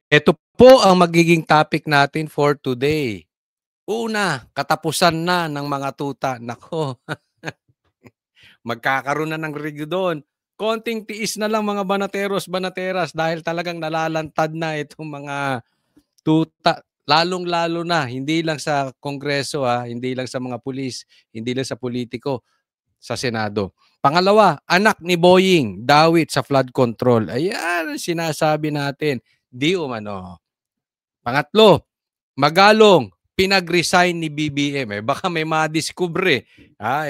Ito po ang magiging topic natin for today. Una, katapusan na ng mga tuta. Nako, magkakaroon na ng review doon. Konting tiis na lang mga banateros, banateras dahil talagang nalalantad na itong mga tuta. Lalong-lalo na, hindi lang sa Kongreso, hindi lang sa mga pulis, hindi lang sa politiko, sa Senado. Pangalawa, anak ni Boying, dawit sa flood control. Ayan, sinasabi natin. Di umano. Pangatlo, Magalong, pinag-resign ni BBM. Baka may madiskubre.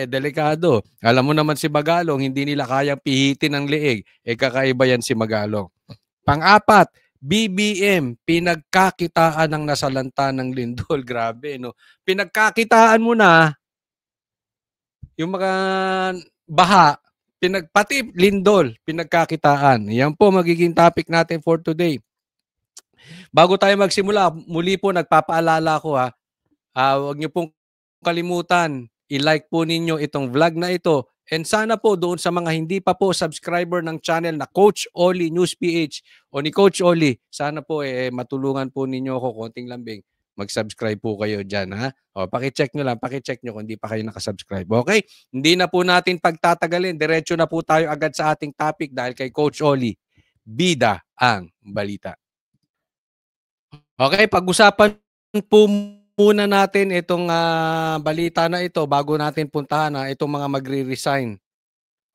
Delikado. Alam mo naman si Magalong, hindi nila kayang pihitin ang leeg. Kakaiba yan si Magalong. Pang-apat, BBM, pinagkakitaan ng nasalanta ng lindol. Grabe, no? Pinagkakitaan mo na yung mga baha, pati lindol, pinagkakitaan. Yan po magiging topic natin for today. Bago tayo magsimula, muli po nagpapaalala ko huwag niyo pong kalimutan, i-like po ninyo itong vlog na ito. And sana po doon sa mga hindi pa po subscriber ng channel na Coach Oli News PH o ni Coach Oli, sana po matulungan po ninyo ako konting lambing. Mag-subscribe po kayo dyan, ha? Paki-check nyo lang, paki-check nyo kung hindi pa kayo nakasubscribe. Okay? Hindi na po natin pagtatagalin. Diretso na po tayo agad sa ating topic dahil kay Coach Oli, bida ang balita. Okay, pag-usapan po muna natin itong balita na ito bago natin puntahan itong mga magre-resign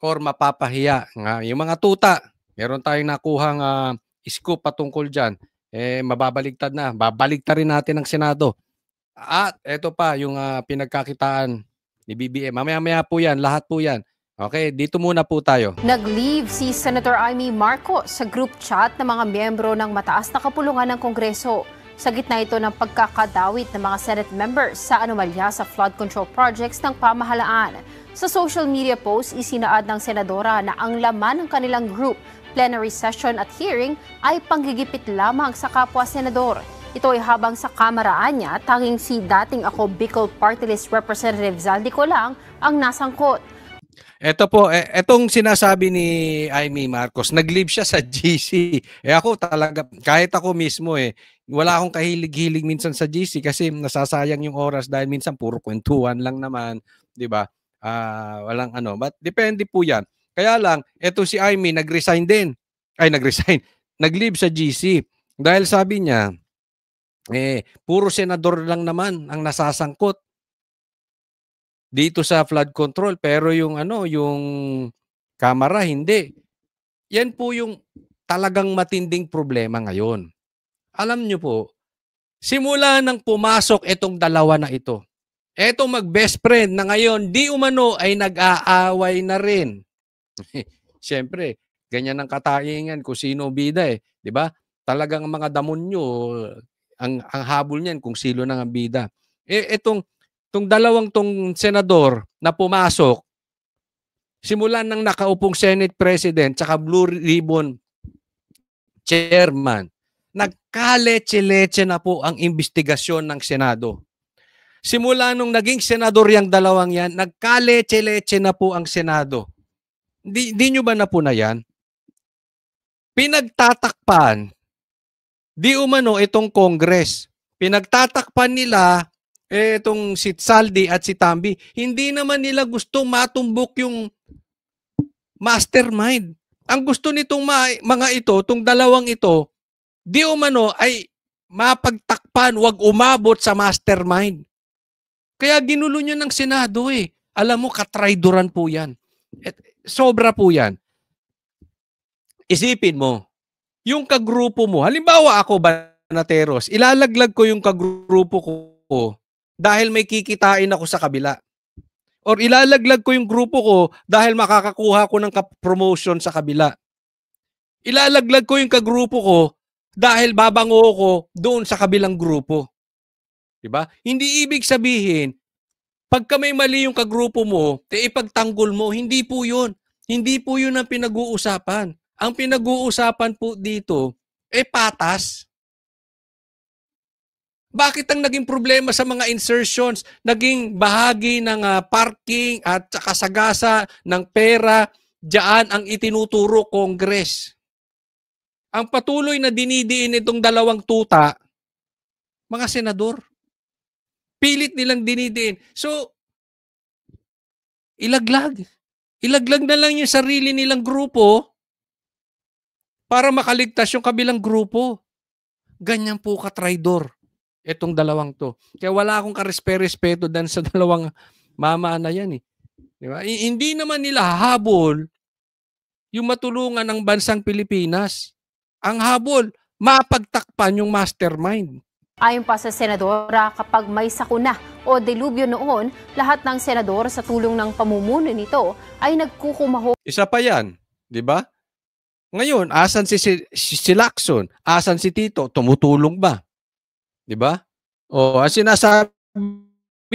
or mapapahiya. Yung mga tuta, meron tayong nakuhang scoop patungkol dyan. Mababaligtad na. Babaligtad rin natin ang Senado. At ito pa, yung pinagkakitaan ni BBM. Mamaya-maya po yan, lahat po yan. Okay, dito muna po tayo. Nag-leave si Senator Amy Marcos sa group chat ng mga miyembro ng mataas na kapulungan ng Kongreso. Sa gitna ito ng pagkakadawit ng mga Senate members sa anomalya sa flood control projects ng pamahalaan. Sa social media post, isinaad ng senadora na ang laman ng kanilang group, plenary session at hearing ay panggigipit lamang sa kapwa senador. Ito ay habang sa kamaraan niya, tanging si dating ako Bicol Party List Representative Zaldico lang ang nasangkot. Ito po, etong sinasabi ni Amy Marcos, nag-leave siya sa GC. Ako talaga, kahit ako mismo wala akong kahilig-hilig minsan sa GC kasi nasasayang yung oras dahil minsan puro kwentuhan lang naman, 'di ba? Walang ano, but depende po 'yan. Kaya lang, eto si Amy nag-resign din. Nag-leave sa GC dahil sabi niya puro senador lang naman ang nasasangkot dito sa flood control pero yung Kamara hindi. Yan po yung talagang matinding problema ngayon. Alam niyo po, simula nang pumasok itong dalawa na ito, etong mag-best friend na ngayon di umano ay nag-aaway na rin. Siyempre, ganyan ang kataingan kung sino bida 'di ba? Talagang mga damonyo ang habol niyan kung sino nang ang bida. Itong dalawang tong senador na pumasok, simulan ng nakaupong Senate President tsaka Blue Ribbon Chairman, nagkaletse-letse na po ang investigasyon ng Senado. Simula nung naging senador yung dalawang yan, nagkaletse-letse na po ang Senado. Di nyo ba napunayan? Pinagtatakpan, di umano itong Congress. Pinagtatakpan nila itong si Saldi at si Tambi, hindi naman nila gustong matumbok yung mastermind. Ang gusto nitong mga ito, itong dalawang ito, di umano ay mapagtakpan, wag umabot sa mastermind. Kaya ginulo nyo ng Senado Alam mo, katraidoran po yan. Sobra po yan. Isipin mo, yung kagrupo mo, halimbawa ako, Banateros, ilalaglag ko yung kagrupo ko dahil may kikitain ako sa kabila. Or ilalaglag ko yung grupo ko dahil makakakuha ko ng promotion sa kabila. Ilalaglag ko yung kagrupo ko dahil babango ko doon sa kabilang grupo. Diba? Hindi ibig sabihin, pagka may mali yung kagrupo mo, ipagtanggol mo, hindi po yun. Hindi po yun ang pinag-uusapan. Ang pinag-uusapan po dito, patas. Bakit ang naging problema sa mga insertions, naging bahagi ng parking at kasagasa ng pera, diyan ang itinuturo Congress? Ang patuloy na dinidiin itong dalawang tuta, mga senador. Pilit nilang dinidiin. So, ilaglag. Ilaglag na lang yung sarili nilang grupo para makaligtas yung kabilang grupo. Ganyan po ka-traidor itong dalawang to. Kaya wala akong karespe-respeto dan sa dalawang mama na yan eh. Di ba? Hindi naman nila habol yung matulungan ng bansang Pilipinas. Ang habol, mapagtakpan yung mastermind. Ayon pa sa senadora, kapag may sakuna o delubyo noon, lahat ng senador sa tulong ng pamumuno nito ay nagkukumaho. Isa pa yan, di ba? Ngayon, asan si Lacson? Asan si Tito? Tumutulong ba? Di ba? O, ang sinasabi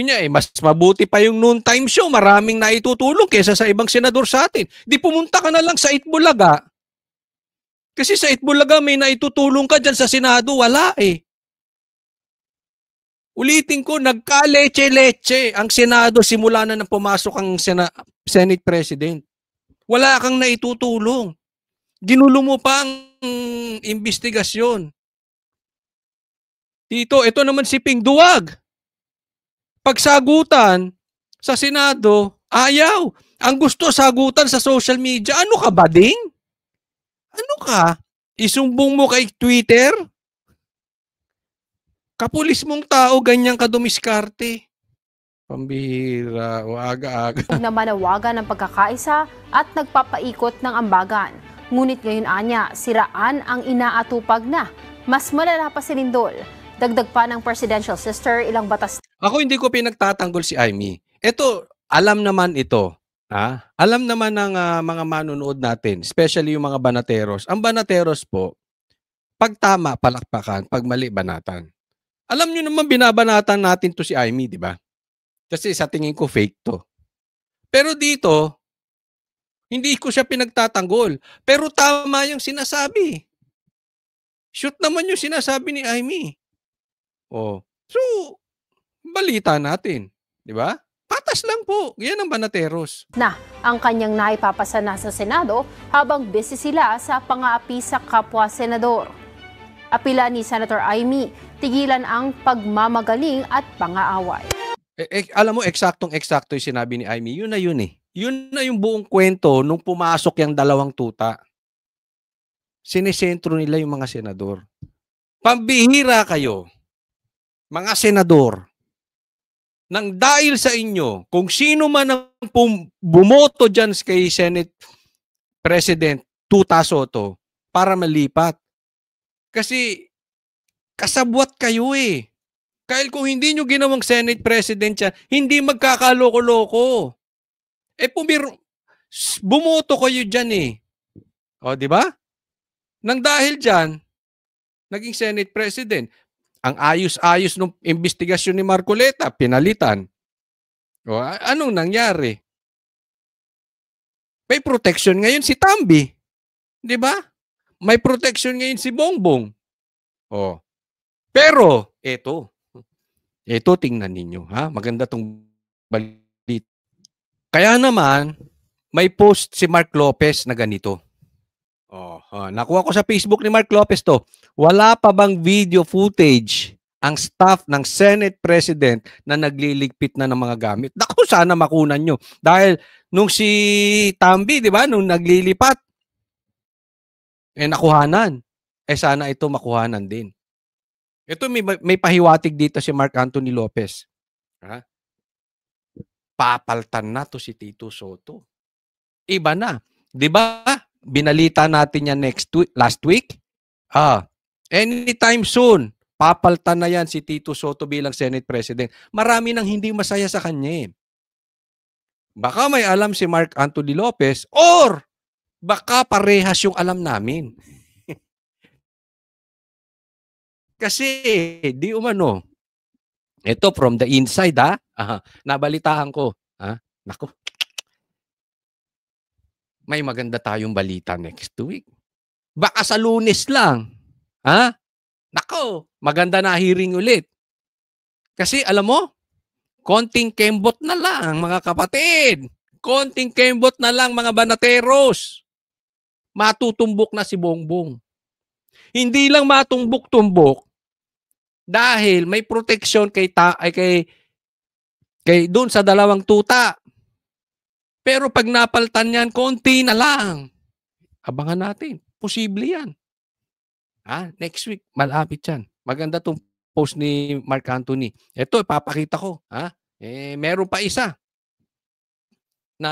niya mas mabuti pa yung noontime show, maraming naitutulong kaysa sa ibang senador sa atin. Di pumunta ka na lang sa Itbulaga. Kasi sa Itbulaga may naitutulong ka dyan sa Senado, wala eh. Ulitin ko, nagka-leche-leche ang Senado simula na nang pumasok ang Senate President. Wala kang naitutulong. Ginulo mo pa ang investigasyon. Tito, ito naman si Ping Duwag. Pagsagutan sa Senado, ayaw. Ang gusto sagutan sa social media, ano ka ba ding? Ano ka? Isumbong mo kay Twitter? Kapulis mong tao, ganyan ka dumiskarte. Pambihira, o aga-aga. Na manawagan ng pagkakaisa at nagpapaikot ng ambagan. Ngunit ngayon anya, siraan ang inaatupag na. Mas malala pa si Lindol. Dagdag pa ng presidential sister, ilang batas. Ako hindi ko pinagtatanggol si Amy. Ito, alam naman ito. Ha? Alam naman ng mga manonood natin, especially yung mga banateros. Ang banateros po, pag tama, palakpakan, pag mali, banatan. Alam nyo naman binabanatan natin to si Amy, di ba? Kasi sa tingin ko fake to. Pero dito, hindi ko siya pinagtatanggol. Pero tama yung sinasabi. Shoot naman yung sinasabi ni Amy. Oh. So, balita natin. Di ba? Patas lang po. Yan ang banateros. Na ang kanyang naipapasa na sa Senado habang busy sila sa pang-aapi sa kapwa senador. Apila ni Senator Amy, tigilan ang pagmamagaling at pang-aaway. Alam mo, eksaktong-eksakto yung sinabi ni Amy. Yun na yun eh. Yun na yung buong kwento nung pumasok yung dalawang tuta. Sinisentro nila yung mga senador. Pambihira kayo, mga senador, nang dahil sa inyo, kung sino man ang bumoto dyan kay Senate President Tuta Soto para malipat. Kasi kasabwat kayo eh. Kahit kung hindi nyo ginawang Senate President siya, hindi magkakaloko-loko. Bumoto kayo dyan eh. O, di ba? Nang dahil dyan, naging Senate President. Ang ayos-ayos ng investigasyon ni Marcoleta, pinalitan. O, anong nangyari? May protection ngayon si Tambi. Di ba? May protection ngayon si Bongbong. O. Pero, eto tingnan ninyo. Ha? Maganda tong balit. Kaya naman, may post si Mark Lopez na ganito. Nakuha ko sa Facebook ni Mark Lopez to. Wala pa bang video footage ang staff ng Senate President na nagliligpit na ng mga gamit? Naku, sana makunan nyo. Dahil nung si Tambi, di ba, nung naglilipat, nakuhanan. Sana ito makuhanan din. Ito may pahiwatig dito si Mark Anthony Lopez. Ha? Papaltan na to si Tito Soto. Iba na. Di ba? Binalita natin yan last week. Anytime soon, papaltan na yan si Tito Soto bilang Senate President. Marami nang hindi masaya sa kanya. Baka may alam si Mark Anthony Lopez or baka parehas yung alam namin. Kasi, di umano. Ito from the inside, nabalitaan ko. Naku. May maganda tayong balita next week. Baka sa Lunes lang. Nako, maganda na hearing ulit. Kasi alam mo, konting kembot na lang mga kapatid. Konting kembot na lang mga banateros. Matutumbok na si Bongbong. Hindi lang matumbok-tumbok dahil may protection kay doon sa dalawang tuta. Pero pag napaltan yan, konti na lang. Abangan natin. Posible yan. Next week, malapit yan. Maganda tong post ni Mark Anthony. Ito, ipapakita ko. Meron pa isa na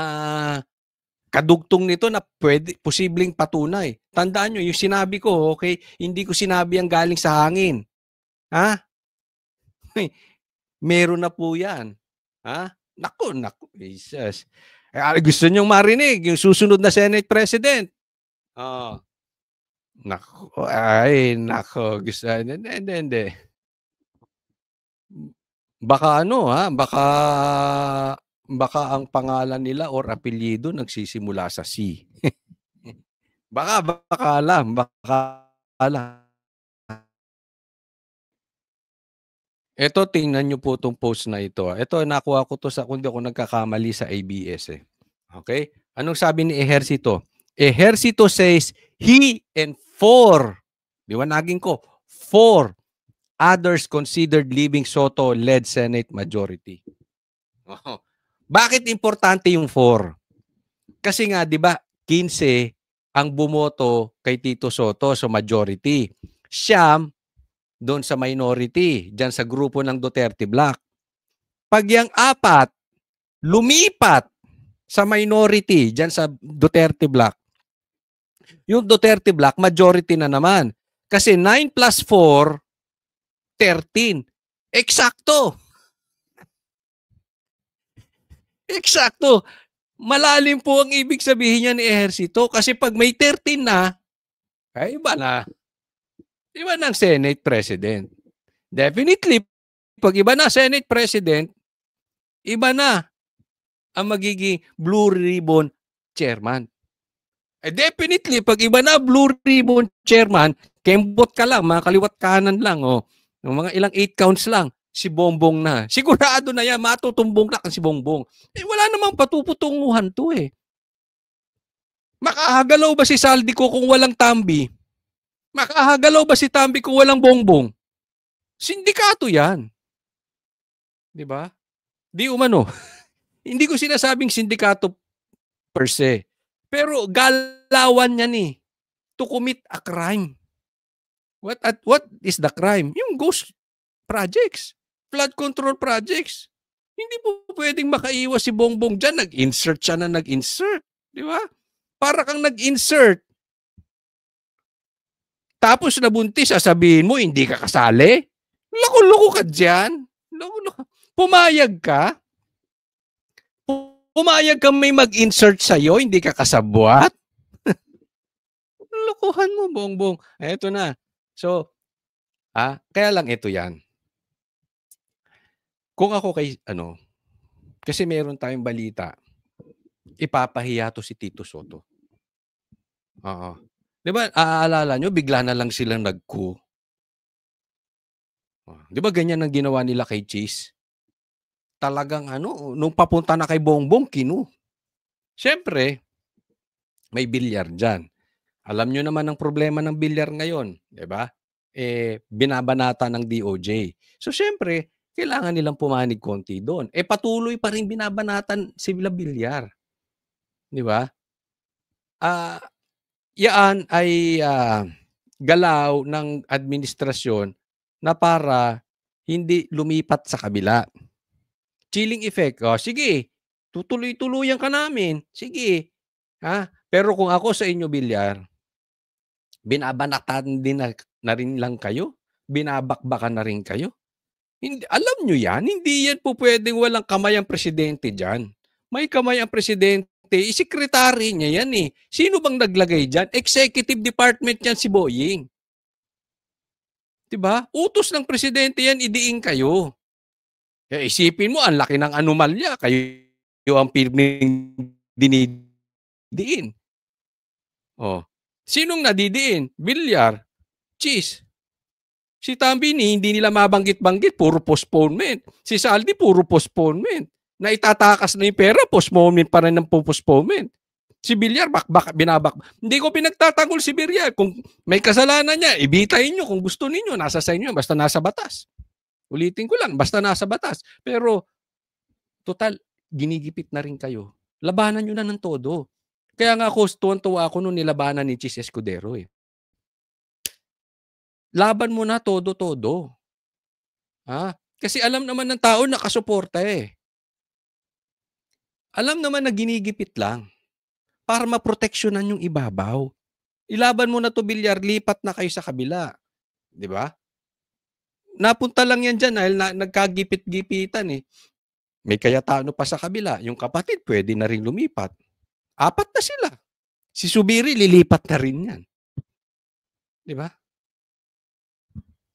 kadugtong nito na posibleng patunay. Tandaan nyo, yung sinabi ko, okay, hindi ko sinabi ang galing sa hangin. Meron na po yan. Naku, Jesus. Gusto nyong marinig, yung susunod na Senate President. Naku, gusto. Hindi. Baka baka ang pangalan nila or apelyido nagsisimula sa C. baka alam. Ito, tingnan nyo po itong post na ito. Ito, nakuha ko to kung di ako nagkakamali sa ABS. Okay? Anong sabi ni Ejercito? Ejercito says he and 4, liwanagin ko, 4 others considered leaving Soto-led Senate majority. Bakit importante yung 4? Kasi nga, di ba, 15 ang bumoto kay Tito Soto sa majority. Siyam doon sa minority, dyan sa grupo ng Duterte Bloc. Pag yung 4 lumipat sa minority, dyan sa Duterte Bloc, yung Duterte Bloc, majority na naman. Kasi 9 plus 4, 13. Eksakto. Eksakto. Malalim po ang ibig sabihin niya ni Ejercito. Kasi pag may 13 na, ay iba na. Iba ng Senate President. Definitely, pag iba na Senate President, iba na ang magiging Blue Ribbon Chairman. Definitely, pag iba na Blue Ribbon Chairman, kembot ka lang, mga kaliwat kanan lang. Yung mga ilang 8 counts lang, si Bongbong na. Sigurado na yan, matutumbong lang si Bongbong. Wala namang patuputunguhan to eh. Makahagalaw ba si Saldico kung walang Tambi? Makahagalaw ba si Tambi kung walang Bongbong? Sindikato yan. Di ba? Di umano. Hindi ko sinasabing sindikato per se. Pero galawan yan eh. To commit a crime. What is the crime? Yung ghost projects. Flood control projects. Hindi po pwedeng makaiwas si Bongbong dyan. Nag-insert siya na nag-insert. Di ba? Para kang nag-insert. Tapos nabuntis, sasabihin mo, hindi ka kasali? Loko-loko ka dyan. Loko-loko. Pumayag ka? Pumayag ka may mag-insert sa'yo, hindi ka kasabwat? Lokohan mo, Bongbong. Eto na. So, kaya lang ito yan. Kung ako kasi meron tayong balita, ipapahiya to si Tito Soto. Di ba, aalala nyo, bigla na lang silang nag-coup. Di ba ganyan ang ginawa nila kay Cheese? Talagang nung papunta na kay Bongbong, kinu. Siyempre, may bilyar dyan. Alam nyo naman ang problema ng bilyar ngayon. Di ba? Binabanata ng DOJ. So, siyempre, kailangan nilang pumanig konti doon. Patuloy pa rin binabanatan sila bilyar. Di ba? Yan ay galaw ng administrasyon na para hindi lumipat sa kabila. Chilling effect. Sige, tutuloy-tuloyan ka namin. Sige. Pero kung ako sa inyo, bilyar, binabanatan din na rin lang kayo? Binabakbakan na rin kayo? Hindi, alam nyo yan, hindi yan po pwedeng walang kamay ang presidente dyan. May kamay ang presidente. Sekretary niya yan eh. Sino bang naglagay dyan? Executive Department yan si Boying. Diba? Utos ng presidente yan, idiin kayo. Isipin mo, ang laki ng anomalya. Kayo ang piling dinidiin. Sinong nadidiin? Bilyar. Cheese. Si Tambini, hindi nila mabanggit-banggit. Puro postponement. Si Saldi, puro postponement. Na itatakas na yung pera, postponement pa rin ng postponement. Si Villar, binabak. Hindi ko pinagtatanggol si Villar. Kung may kasalanan niya, ibitayin nyo kung gusto ninyo. Nasa sa inyo, basta nasa batas. Ulitin ko lang, basta nasa batas. Pero, total, ginigipit na rin kayo. Labanan nyo na ng todo. Kaya nga ako, tuwan-tuwa ako nung nilabanan ni Chis Escudero. Laban mo na todo-todo. Kasi alam naman ng tao nakasuporta Alam naman na ginigipit lang para maproteksyonan yung ibabaw. Ilaban mo na to, Villar, lipat na kayo sa kabila. 'Di ba? Napunta lang yan dyan dahil nagkagipit-gipitan May Cayetano pa sa kabila. Yung kapatid, pwede na rin lumipat. 4 na sila. Si Subiri, lilipat na rin yan. 'Di ba?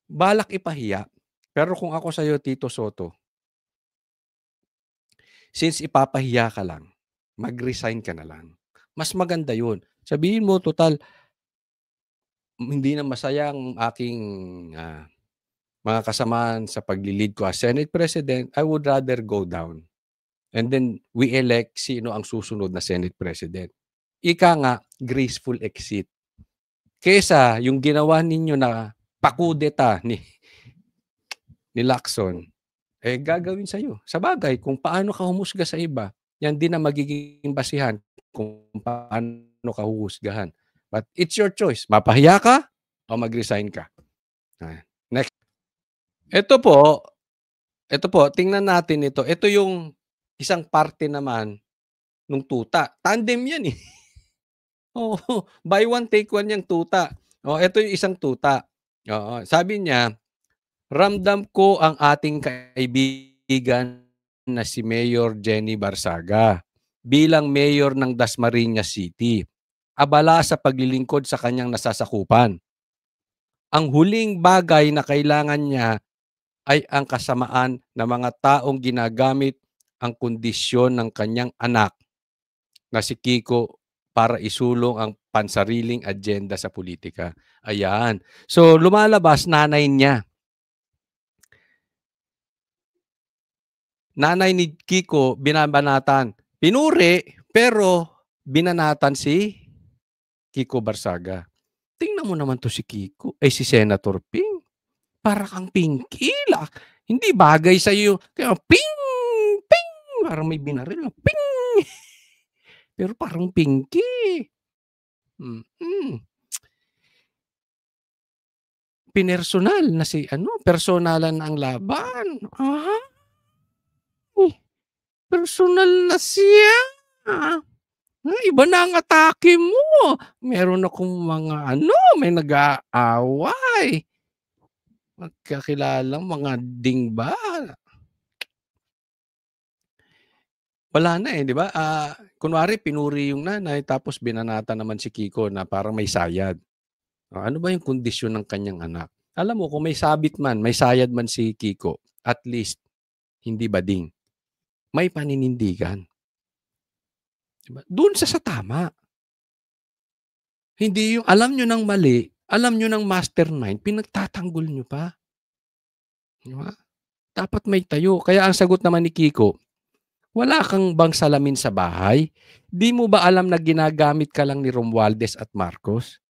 Balak ipahiya. Pero kung ako sa'yo, Tito Soto, since ipapahiya ka lang, mag-resign ka na lang. Mas maganda yun. Sabihin mo, total, hindi na masaya ang aking mga kasamaan sa paglilid ko as Senate President. I would rather go down. And then we elect sino ang susunod na Senate President. Ika nga, graceful exit. Kesa yung ginawa ninyo na pakudeta ni Lacson, gagawin sa'yo. Sa bagay, kung paano ka humusga sa iba, yan din ang magiging basihan kung paano ka huhusgahan. But it's your choice. Mapahiya ka o mag-resign ka. Next. Ito po, tingnan natin ito. Ito yung isang parte naman nung tuta. Tandem yan buy one, take one yung tuta. Ito yung isang tuta. Sabi niya, ramdam ko ang ating kaibigan na si Mayor Jenny Barsaga bilang mayor ng Dasmariñas City. Abala sa paglilingkod sa kanyang nasasakupan. Ang huling bagay na kailangan niya ay ang kasamaan ng mga taong ginagamit ang kondisyon ng kanyang anak na si Kiko para isulong ang pansariling agenda sa politika. Ayan. So, lumalabas nanay niya. Nanay ni Kiko, binabanatan. Pinuri, pero binanatan si Kiko Barsaga. Tingnan mo naman to si Kiko. Si Senator Ping. Para kang Pinky. Hindi bagay sa iyo. Kaya ping, ping. Parang may binaril. Ping. Pero parang Pinky. Pinersonal na personalan ang laban. Personal na siya. Iba na ang atake mo. Meron akong mga may nag-aaway. Magkakilalang mga dingba. Wala na di ba? Kunwari, pinuri yung nanay, tapos binanata naman si Kiko na parang may sayad. Ano ba yung kondisyon ng kanyang anak? Alam mo, kung may sabit man, may sayad man si Kiko, at least, hindi bading. May paninindigan. Diba? Doon sa tama. Hindi yung alam nyo ng mali, alam nyo ng mastermind, pinagtatanggol nyo pa. Diba? Dapat may tayo. Kaya ang sagot naman ni Kiko, wala kang bang salamin sa bahay? Di mo ba alam na ginagamit ka lang ni Romualdez at Marcos?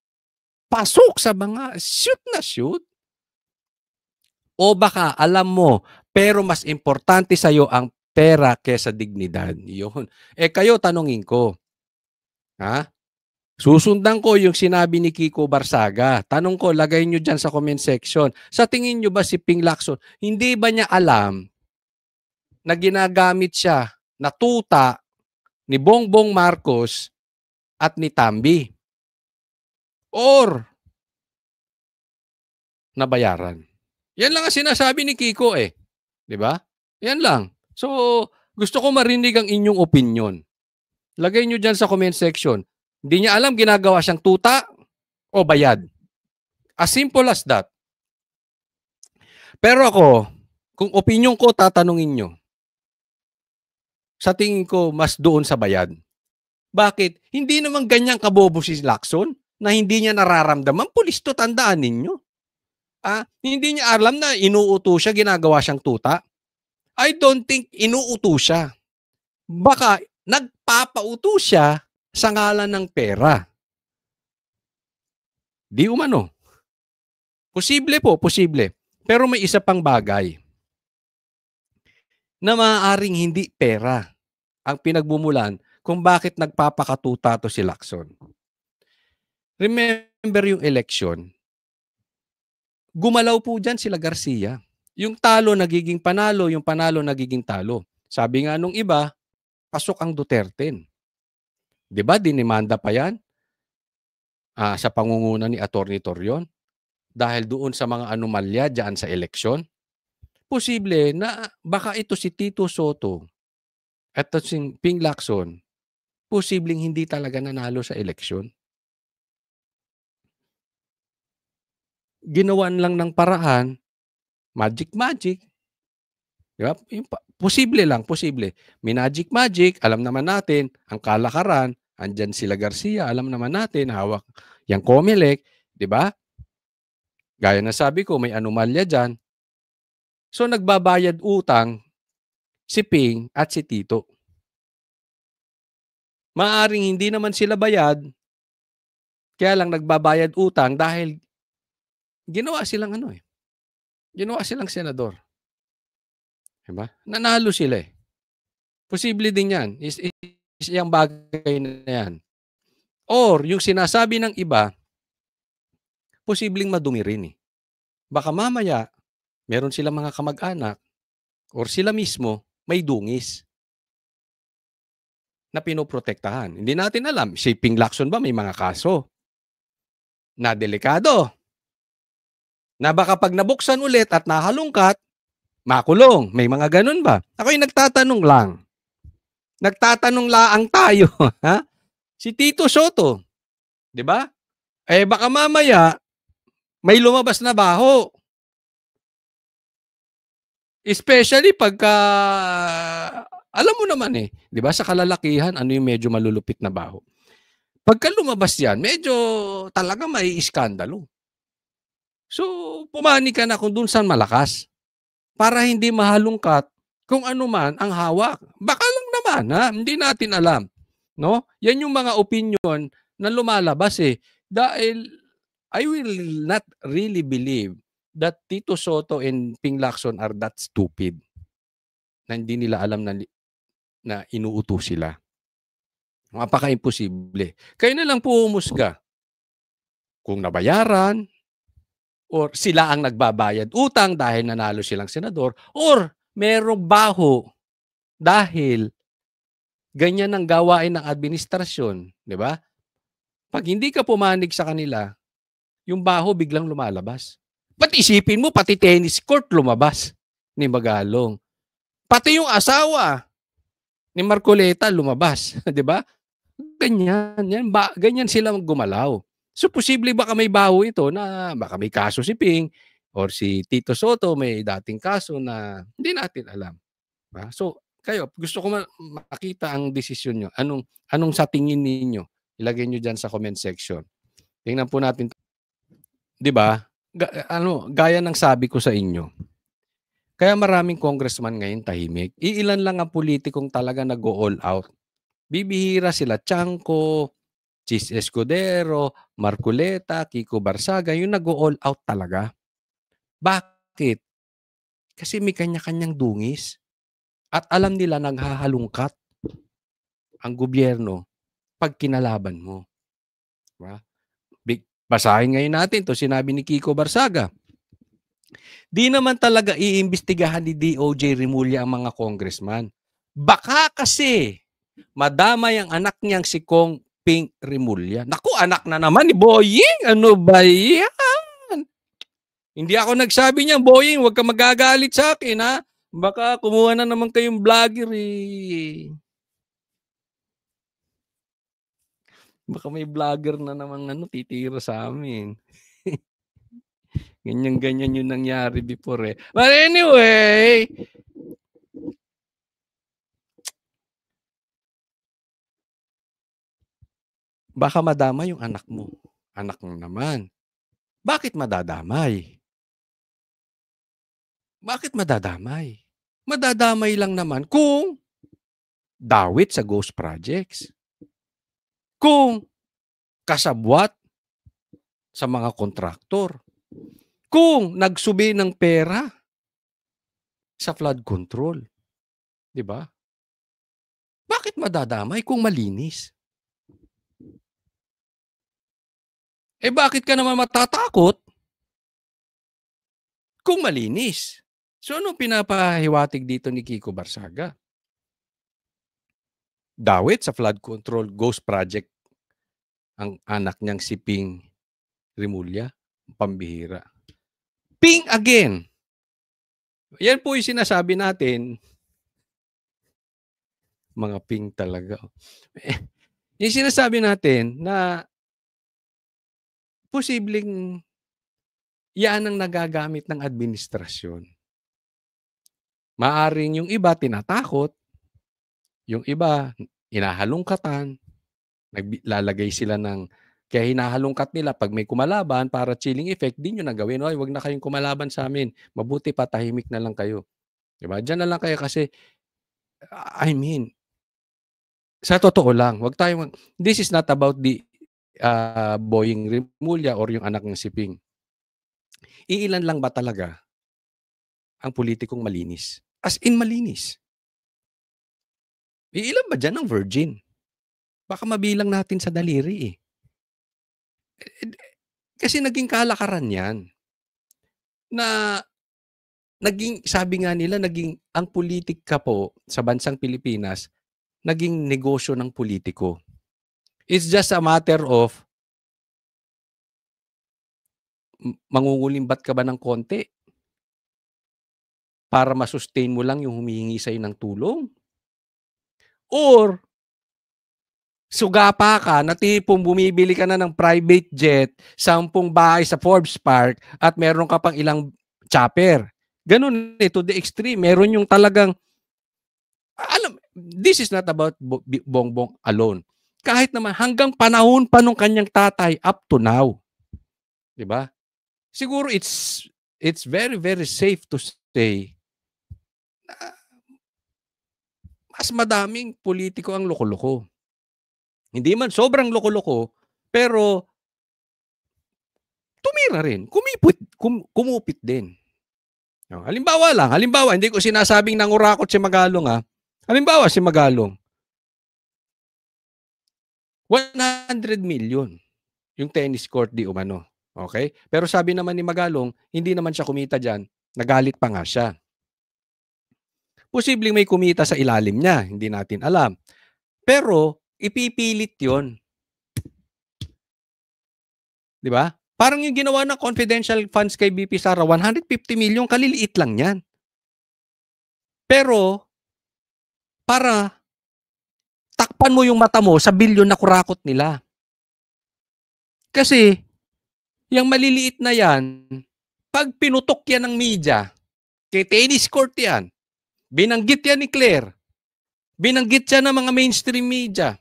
Pasok sa mga shoot na shoot. O baka alam mo, pero mas importante sa'yo ang pera kesa dignidad. Yun. Kayo, tanungin ko. Susundan ko yung sinabi ni Kiko Barsaga. Tanong ko, lagay nyo dyan sa comment section. Sa tingin nyo ba si Ping Lacson, hindi ba niya alam na ginagamit siya na tuta ni Bongbong Marcos at ni Tambi? Or nabayaran? Yan lang ang sinasabi ni Kiko Di ba? Yan lang. So, gusto ko marinig ang inyong opinion. Lagay nyo dyan sa comment section. Hindi niya alam ginagawa siyang tuta o bayad. As simple as that. Pero ako, kung opinion ko tatanungin nyo, sa tingin ko mas doon sa bayad. Bakit? Hindi naman ganyang kabobo si Lacson na hindi niya nararamdaman. Pulis to, tandaan ninyo. Hindi niya alam na inuuto siya, ginagawa siyang tuta. I don't think inuuto siya. Baka nagpapauto siya sa ngalan ng pera. Di umano. Posible po, posible. Pero may isa pang bagay na maaaring hindi pera ang pinagbumulan kung bakit nagpapakatuta to si Lacson. Remember yung election, gumalaw po dyan sila Garcia. Yung talo nagiging panalo, yung panalo nagiging talo. Sabi nga nung iba, pasok ang Duterte. Di ba, dinimanda pa yan sa pangunguna ni Atty. Torion dahil doon sa mga anomalya dyan sa eleksyon. Posible na baka ito si Tito Soto at si Ping Lacson, posibleng hindi talaga nanalo sa eleksyon. Ginawan lang ng paraan, magic. Diba? Posible lang, posible. May magic, alam naman natin, ang kalakaran, andyan sila Garcia, alam naman natin, hawak yung COMELEC, di ba? Gaya na sabi ko, may anomalya dyan. So, nagbabayad utang si Ping at si Tito. Maaring hindi naman sila bayad, kaya lang nagbabayad utang dahil ginawa silang ginawa silang senador. Diba? Nanalo sila eh. Posible din yan. Is yung bagay na yan. Or, yung sinasabi ng iba, posibleng madumi rin eh. Baka mamaya, meron silang mga kamag-anak or sila mismo may dungis na pinoprotektahan. Hindi natin alam, si Ping Lacson ba may mga kaso na delikado? Na baka pag nabuksan ulit at nahalungkat, makulong. May mga ganun ba? Ako'y nagtatanong lang. Nagtatanong laang tayo. Ha? Si Tito Soto, di ba? Eh baka mamaya, may lumabas na baho. Especially pagka, alam mo naman eh, di ba sa kalalakihan, ano yung medyo malulupit na baho. Pagka lumabas yan, medyo talaga may iskandalo. So, pumani ka na kung dun saan malakas. Para hindi mahalungkat kung ano man ang hawak. Baka lang naman, ha? Hindi natin alam. No? Yan yung mga opinion na lumalabas eh. Dahil I will not really believe that Tito Soto and Ping Lacson are that stupid na hindi nila alam na inuuto sila. Mapaka-imposible. Kayo na lang po humusga. Kung nabayaran, or sila ang nagbabayad utang dahil nanalo silang senador, or merong baho dahil ganyan ang gawain ng administrasyon, di ba? Pag hindi ka pumanig sa kanila, yung baho biglang lumalabas. Pati isipin mo, pati tennis court lumabas ni Magalong. Pati yung asawa ni Marcoleta lumabas, di ba? Ganyan sila gumalaw. So, posible baka may baho ito na baka may kaso si Ping or si Tito Soto may dating kaso na hindi natin alam. Ba? So, kayo, gusto ko makita ang desisyon nyo. Anong sa tingin ninyo? Ilagay nyo dyan sa comment section. Tingnan po natin. Di ba? Gaya ng sabi ko sa inyo. Kaya maraming congressman ngayon tahimik. Iilan lang ang politikong talaga nag-all out. Bibihira sila Chanco, Chis Escudero, Marcoleta, Kiko Barsaga, yung nag-all out talaga. Bakit? Kasi may kanya-kanyang dungis. At alam nila naghahalungkat ang gobyerno pag kinalaban mo. Diba? Basahin ngayon natin to sinabi ni Kiko Barsaga. Di naman talaga iimbestigahan ni DOJ Remulla ang mga congressman. Baka kasi madamay ang anak niyang si Kong Ping Remulla. Naku, anak na naman ni Boying. Ano ba yan? Hindi ako nagsabi niyan, Boying, huwag ka magagalit sa akin, ha? Baka kumuha na naman kayong vlogger, eh. Baka may vlogger na naman titira sa amin. Ganyan-ganyan yung nangyari before, eh. But anyway, baka madamay yung anak mo. Anak mo naman. Bakit madadamay? Bakit madadamay? Madadamay lang naman kung dawit sa ghost projects. kung kasabwat sa mga kontraktor, kung nagsubi ng pera sa flood control, 'di ba? Bakit madadamay kung malinis? Bakit ka naman matatakot kung malinis? So, anong pinapahiwatig dito ni Kiko Barsaga? Dawit sa flood control ghost project ang anak niyang si Ping Rimulya, pambihira. Ping again! Yan po yung sinasabi natin, mga ping talaga. Yung sinasabi natin na posibleng yan ang nagagamit ng administrasyon. Maaring yung iba tinatakot, yung iba inahalungkatan, naglalagay sila ng, kaya hinahalungkat nila pag may kumalaban para chilling effect, di nyo na gawin. Oy, wag na kayong kumalaban sa amin. Mabuti pa, tahimik na lang kayo. Diba? Diyan na lang kayo kasi, I mean, sa totoo lang, wag tayo, this is not about the Boying Rimulya or yung anak ng si Ping. Iilan lang ba talaga ang politikong malinis? As in malinis. Iilan ba dyan ang virgin? Baka mabilang natin sa daliri eh. Kasi naging kalakaran yan. Na naging, sabi nga nila, naging ang politika po sa bansang Pilipinas, naging negosyo ng politiko. It's just a matter of mangungulimbat ka ba ng konti para masustain mo lang yung humihingi sa'yo ng tulong? Or sugapa ka na tipong bumibili ka na ng private jet, 10 bahay sa Forbes Park at meron ka pang ilang chopper. Ganun to the extreme. Meron yung talagang, alam, this is not about Bongbong alone. Kahit naman hanggang panahon pa nung kanyang tatay up to now. 'Di ba? Siguro it's very very safe to say na mas madaming politiko ang loko-loko. Hindi man sobrang loko-loko, pero tumira rin, kumupit din. Halimbawa, hindi ko sinasabing nangurakot si Magalong ha. Halimbawa, si Magalong, 100 million yung tennis court di umano. Okay? Pero sabi naman ni Magalong, hindi naman siya kumita dyan, nagalit pa nga siya. Posibleng may kumita sa ilalim niya, hindi natin alam. Pero, ipipilit yon. Di ba? Parang yung ginawa ng confidential funds kay BP Sara, 150 million, kaliliit lang yan. Pero, para takpan mo yung mata mo sa bilyon na kurakot nila. Kasi, yung maliliit na yan, pag pinutok yan ng media, kay tennis court yan, binanggit yan ni Claire, binanggit yan ng mga mainstream media,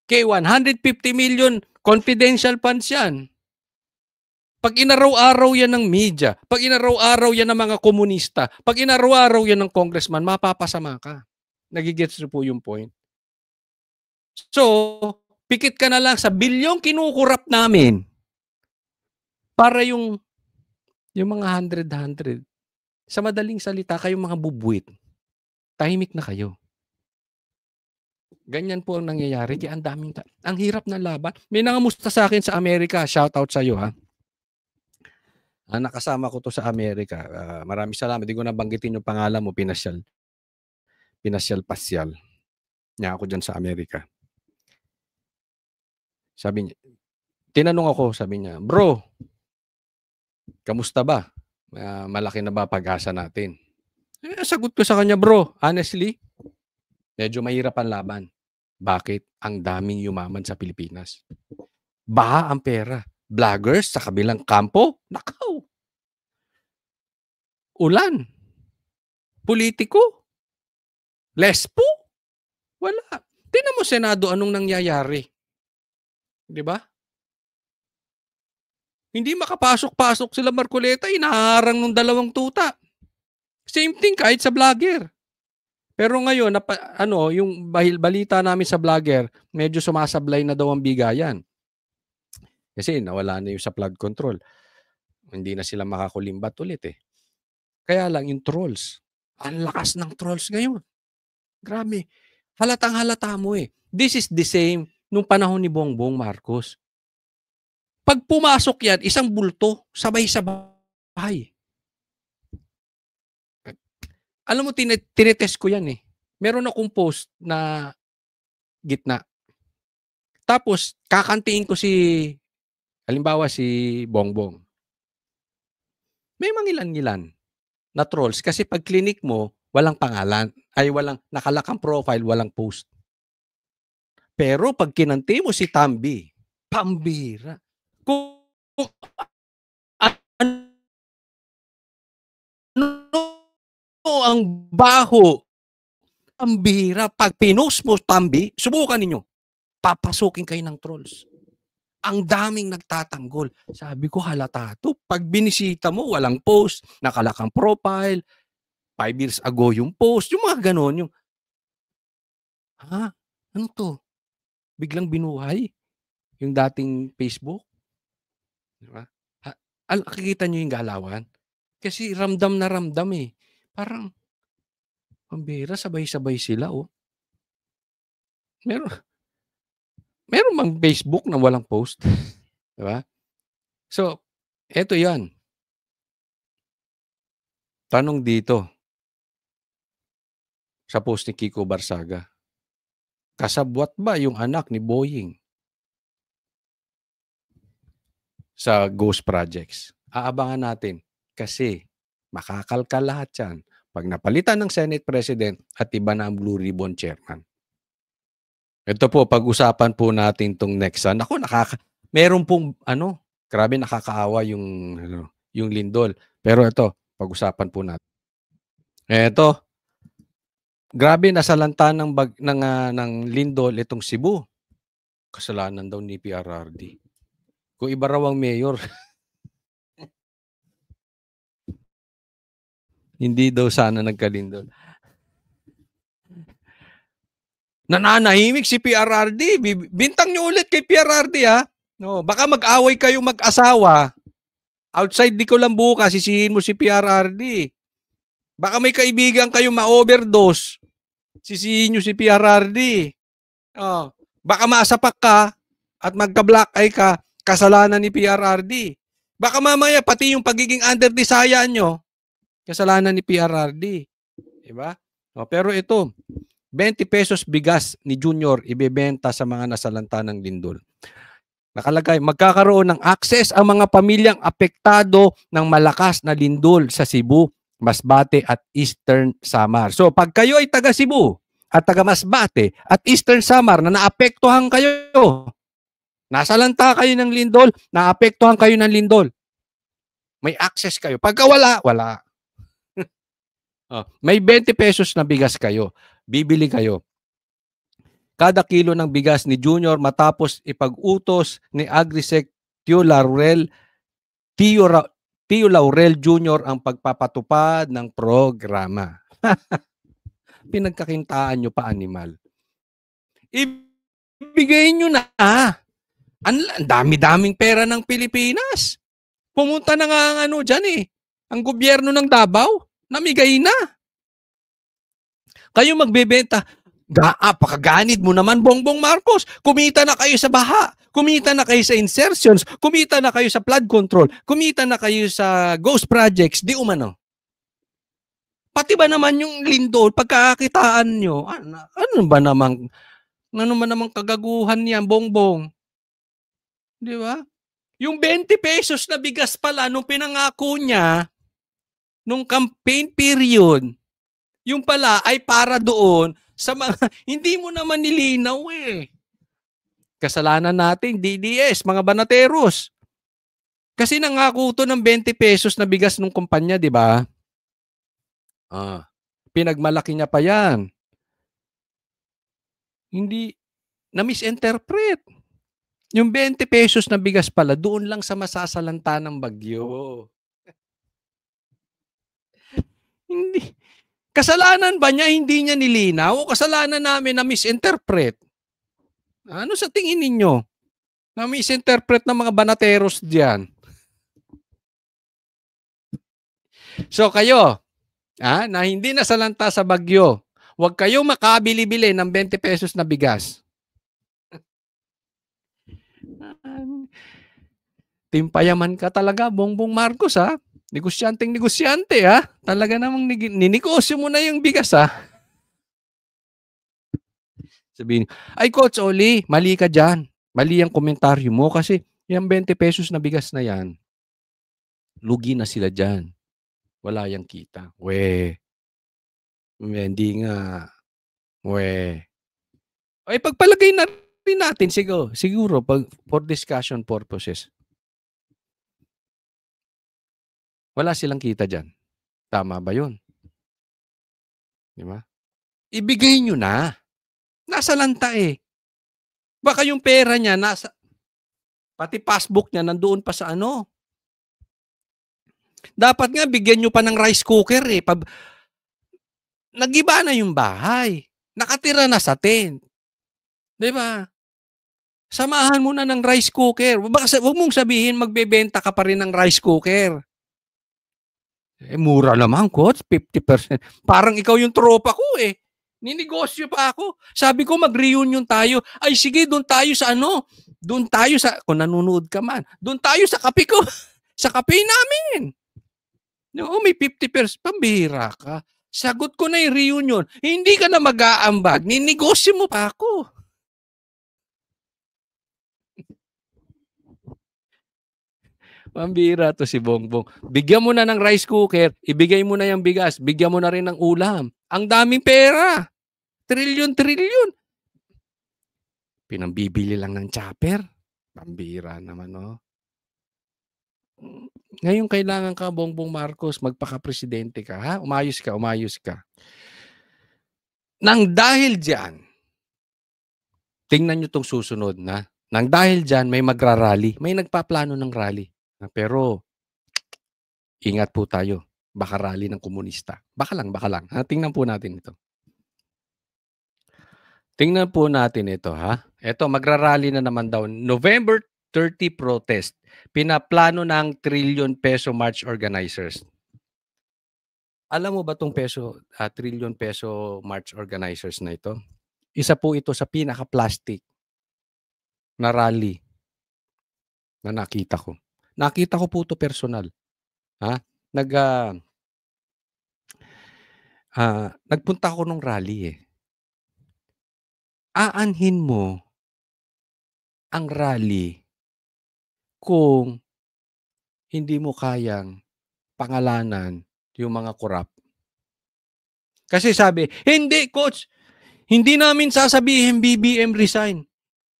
kay 150 million confidential funds yan. Pag inaraw-araw yan ng media, pag inaraw-araw yan ng mga komunista, pag inaraw-araw yan ng congressman, mapapasama ka. Nagigets niyo po yung point? So, pikit ka na lang sa bilyong kinukurap namin para yung mga 100. Sa madaling salita, kayong mga bubuit, tahimik na kayo. Ganyan po ang nangyayari. Kaya ang hirap ng laban. May nangamusta sa akin sa Amerika. Shout out sa iyo ha. Nakasama ko to sa Amerika. Maraming salamat. Hindi ko nabanggitin yung pangalan mo. Pinasyal pasyal. Niya ako dyan sa Amerika. Sabi niya, tinanong ako, sabi niya, bro, kamusta ba? Malaki na ba pag-asa natin? Sagot ko sa kanya, bro, honestly, medyo mahirap ang laban. Bakit? Ang daming yumaman sa Pilipinas. Baha ang pera. Vloggers sa kabilang kampo? Nakaw. Ulan. Politiko? Lespo? Wala. Tingnan mo Senado anong nangyayari. 'Di ba? Hindi makapasok-pasok sila Marcoleta, inaharang ng 2 tuta. Same thing kahit sa vlogger. Pero ngayon, yung balita namin sa vlogger, medyo sumasablay na daw ang bigayan. Kasi nawala na yung sa flood control. Hindi na sila makakulimbat ulit eh. Kaya lang yung trolls. Ang lakas ng trolls ngayon. Grabe. Halatang halata mo eh. This is the same nung panahon ni Bongbong Marcos. Pag pumasok yan, isang bulto, sabay-sabay. Alam mo, tinetest ko yan eh. Meron akong post na gitna. Tapos, kakantiin ko halimbawa si Bongbong. May mangilan-ngilan na trolls kasi pag clinic mo, walang pangalan, ay walang nakalakang profile, walang post. Pero pag kinanti mo si Tambi, pambira. Kung ano ang baho, pambira. Pag pinost mo Tambi, subukan ninyo. Papasukin kayo ng trolls. Ang daming nagtatanggol. Sabi ko, halata to. Pag binisita mo, walang post, nakalakang profile, 5 years ago yung post, yung mga ganon, yung, ano to? Biglang binuhay yung dating Facebook. Diba? Nakikita nyo yung galawan? Kasi ramdam na ramdam eh. Parang, pambira, sabay-sabay sila oh. Meron mang Facebook na walang post. Diba? So, eto yan. Tanong dito sa post ni Kiko Barsaga. Kasabwat ba yung anak ni Boying sa Ghost Projects? Aabangan natin kasi makakalkal lahat yan pag napalitan ng Senate President at iba na ang Blue Ribbon Chairman. Ito po, pag-usapan po natin itong next. Meron pong, grabe nakakaawa yung lindol. Pero ito, pag-usapan po natin. Ito, grabe nasalanta ng lindol itong Cebu. Kasalanan daw ni PRRD. Kung iba raw ang mayor, hindi daw sana nagkalindol. Nananahimik si PRRD. Bintang nyo ulit kay PRRD ha. No, baka mag-away kayo mag-asawa. Outside di ko lang bukas, sisihin mo si PRRD. Baka may kaibigan kayo ma-overdose. Sisihin nyo si PRRD. Oh, baka maasapak ka at magka-black eye ka, kasalanan ni PRRD. Baka mamaya pati yung pagiging under-desaya nyo, kasalanan ni PRRD. Diba? Oh, pero ito, 20 pesos bigas ni Junior ibebenta sa mga nasalanta ng lindol. Nakalagay, magkakaroon ng access ang mga pamilyang apektado ng malakas na lindol sa Cebu, Masbate at Eastern Samar. So pag kayo ay taga Cebu at taga Masbate at Eastern Samar na naapektuhan kayo, nasalanta kayo ng lindol, naapektuhan kayo ng lindol, may access kayo. Pagka wala. May 20 pesos na bigas kayo. Bibili kayo. Kada kilo ng bigas ni Junior matapos ipag-utos ni Agrisec Tio Laurel Junior ang pagpapatupad ng programa. Pinagkakintaan nyo pa, animal. Ibigay nyo na. Ang dami-daming pera ng Pilipinas. Pumunta na nga dyan eh. Ang gobyerno ng Davao, namigay na. Kayo magbebenta. Pakaganid mo naman, Bongbong Marcos. Kumita na kayo sa baha. Kumita na kayo sa insertions. Kumita na kayo sa flood control. Kumita na kayo sa ghost projects. Di umano. Pati ba naman yung lindol, pagkakakitaan nyo, ano ba namang kagaguhan niyan, Bongbong? Di ba? Yung 20 pesos na bigas pala nung pinangako niya, nung campaign period, yung pala ay para doon sa mga, hindi mo naman nilinaw eh. Kasalanan natin, DDS, mga banateros. Kasi nangako to ng 20 pesos na bigas ng kumpanya, di ba? Pinagmalaki niya pa yan. Hindi, na-misinterpret. Yung 20 pesos na bigas pala, doon lang sa masasalanta ng bagyo. Hindi. Kasalanan ba niya hindi niya nilinaw o kasalanan namin na misinterpret? Ano sa tingin ninyo? Na misinterpret ng mga banateros diyan. So kayo, na hindi nasalanta sa bagyo, huwag kayong makabili-bili ng 20 pesos na bigas. Timpayaman ka talaga, Bongbong Marcos, ha? Negosyante, ha? Talaga namang ninegosyo mo na yung bigas, ha? Sabihin, ay Coach Oli, mali ka dyan. Mali ang komentaryo mo kasi yung 20 pesos na bigas na yan, lugi na sila dyan. Wala yang kita. Hindi nga. Ay, pagpalagay na rin natin, siguro for discussion purposes. Wala silang kita dyan. Tama ba yun? Di ba? Ibigay nyo na. Nasa lanta eh. Baka yung pera niya, pati passbook niya, nandoon pa sa ano. Dapat nga, bigyan nyo pa ng rice cooker eh. Nag-iba na yung bahay. Nakatira na sa tent. Di ba? Samahan mo na ng rice cooker. Huwag mong sabihin magbebenta ka pa rin ng rice cooker. Mura naman, Coach. 50%. Parang ikaw yung tropa ko eh. Ninegosyo pa ako. Sabi ko mag-reunion tayo. Ay sige, doon tayo sa ano. Doon tayo sa, kung nanonood ka man, doon tayo sa kape ko. Sa kape namin. No, may 50%. Pambihira ka. Sagot ko na yung reunion. Hindi ka na mag-aambag. Ninegosyo mo pa ako. Pambihira to si Bongbong. Bigyan mo na ng rice cooker, ibigay mo na yung bigas, bigyan mo na rin ng ulam. Ang daming pera. Trilyon. Pinambibili lang ng chopper. Pambihira naman, no? Ngayon kailangan ka, Bongbong Marcos, magpaka-presidente ka, ha? Umayos ka. Nang dahil dyan, tingnan nyo tong susunod na. Nang dahil dyan, may magrarally. May nagpaplano ng rally. Pero, ingat po tayo. Baka rally ng komunista. Baka lang. Tingnan po natin ito. Ha? Ito, magrarally na naman daw. November 30 protest. Pinaplano ng trillion peso march organizers. Alam mo ba itong trillion peso march organizers na ito? Isa po ito sa pinaka-plastic na rally na nakita ko. Nakita ko po ito personal. Nagpunta ako nung rally eh. Aanhin mo ang rally kung hindi mo kayang pangalanan yung mga korap. Kasi sabi, hindi coach, hindi namin sasabihin BBM resign.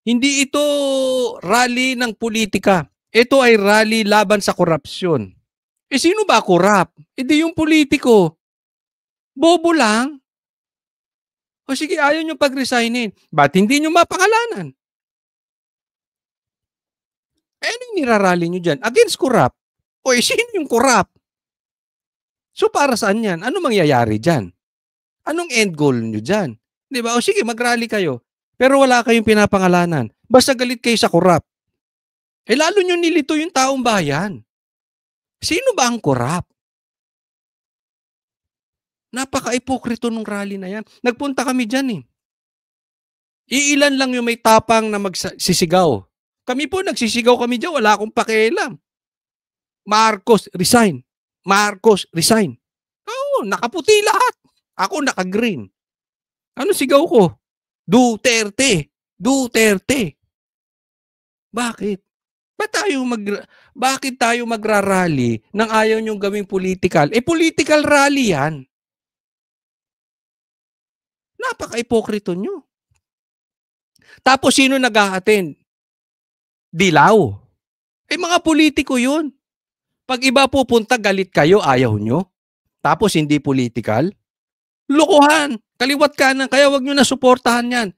Hindi ito rally ng politika. Ito ay rally laban sa korupsyon. Sino ba korap? Di yung politiko. Bobo lang. O sige, ayaw nyo pag-resignin. Ba't hindi nyo mapangalanan? Anong nirarally nyo dyan? Against korap. O sino yung korap? So para saan yan? Ano mangyayari dyan? Anong end goal nyo dyan? Di ba? O sige, mag-rally kayo. Pero wala kayong pinapangalanan. Basta galit kayo sa korap. Lalo nyo nilito yung taong bayan. Sino ba ang korap? Napaka-ipokrito nung rally na yan. Nagpunta kami dyan eh. Iilan lang yung may tapang na magsisigaw. Kami po, nagsisigaw kami dyan. Wala akong pakialam. Marcos, resign. Marcos, resign. Oo, nakaputi lahat. Ako naka-green. Ano sigaw ko? Duterte. Bakit? Bakit tayo magrarally nang ayaw nyong gawing political? Political rally yan. Napaka-ipokrito nyo. Tapos sino nag-a-attend? Dilaw. Mga politiko yun. Pag iba pupunta, galit kayo, ayaw nyo. Tapos hindi political. Lokohan. Kaliwat kanan. Kaya wag nyo na suportahan yan.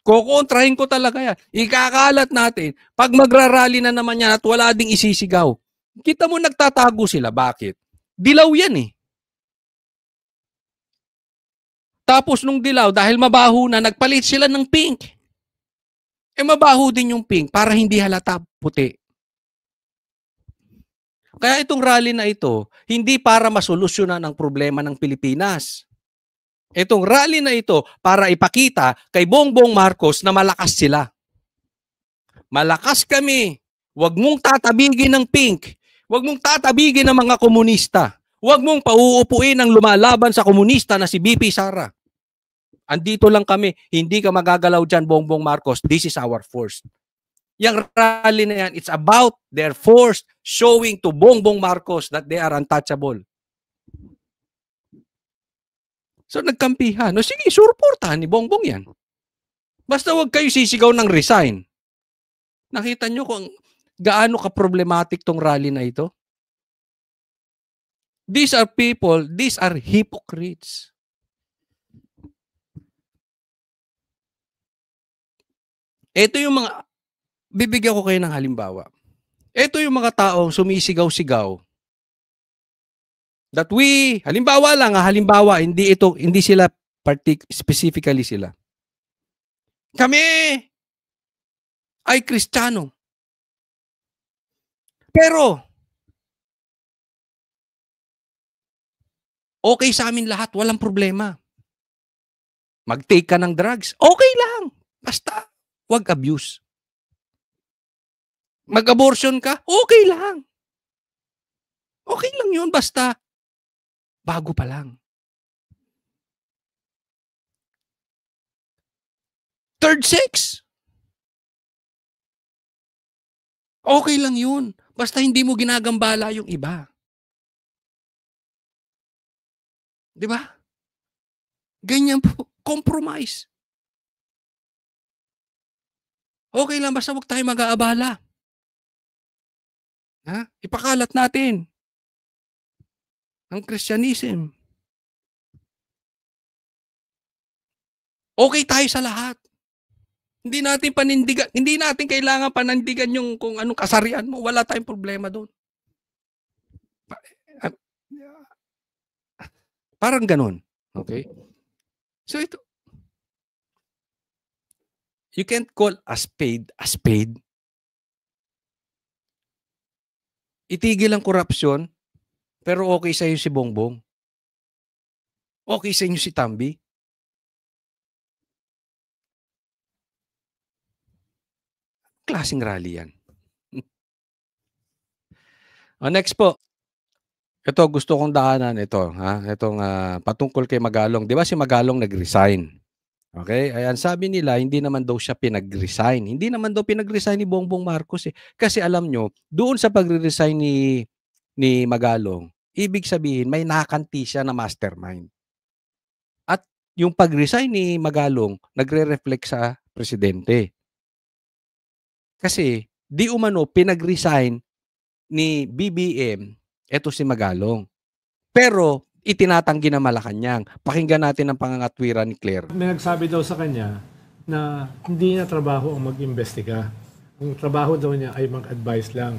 Kukontrahin ko talaga yan. Ikakalat natin. Pag magrarally na naman yan at wala ding isisigaw. Kita mo nagtatago sila. Bakit? Dilaw yan eh. Tapos nung dilaw, dahil mabaho na, nagpalit sila ng pink. Mabaho din yung pink para hindi halata puti. Kaya itong rally na ito, hindi para masolusyonan ang problema ng Pilipinas. Itong rally na ito para ipakita kay Bongbong Marcos na malakas sila. Malakas kami. Huwag mong tatabigin ng pink. Huwag mong tatabigin ng mga komunista. Huwag mong pauupuin ang lumalaban sa komunista na si BP Sara. Andito lang kami. Hindi ka magagalaw dyan, Bongbong Marcos. This is our force. Yang rally na yan, it's about their force showing to Bongbong Marcos that they are untouchable. So nagkampihan. No, sige, suportahan ni Bongbong yan. Basta huwag kayo sisigaw ng resign. Nakita nyo kung gaano ka-problematic tong rally na ito? These are people, these are hypocrites. Ito yung mga, bibigyan ko kayo ng halimbawa. Ito yung mga taong sumisigaw-sigaw. That we, halimbawa lang, halimbawa, hindi sila specifically sila. Kami ay Kristiyano. Pero, okay sa amin lahat, walang problema. Mag-take ka ng drugs, okay lang. Basta, wag abuse. Mag-abortion ka, okay lang. Okay lang yun, basta, bago pa lang. Third sex, okay lang yun. Basta hindi mo ginagambala yung iba. Di ba? Ganyan po. Compromise. Okay lang, basta huwag tayo mag-aabala. Ha? Ipakalat natin ang Christianism. Okay tayo sa lahat. Hindi natin panindigan, hindi natin kailangan panindigan yung kung anong kasarian mo. Wala tayong problema doon. Parang ganun. Okay? So ito, you can't call a spade a spade. Itigil ang korupsyon, pero okay sa iyo si Bongbong. Okay sa inyo si Tambi. Klaseng rally yan. Next po. Ito, gusto kong daanan ito. Itong patungkol kay Magalong. Di ba si Magalong nag-resign? Okay? Ayan, sabi nila, hindi naman daw siya pinag-resign. Hindi naman daw pinag-resign ni Bongbong Marcos. Kasi alam nyo, doon sa pag-resign ni Magalong, ibig sabihin, may nakanti siya na mastermind. At yung pag-resign ni Magalong, nagre-reflect sa presidente. Kasi, di umano, pinag-resign ni BBM, eto si Magalong. Pero, itinatanggi na Malacanang. Pakinggan natin ang pangangatwiran ni Claire. May nagsabi daw sa kanya na hindi niya trabaho ang mag-imbestiga. Ang trabaho daw niya ay mag-advise lang.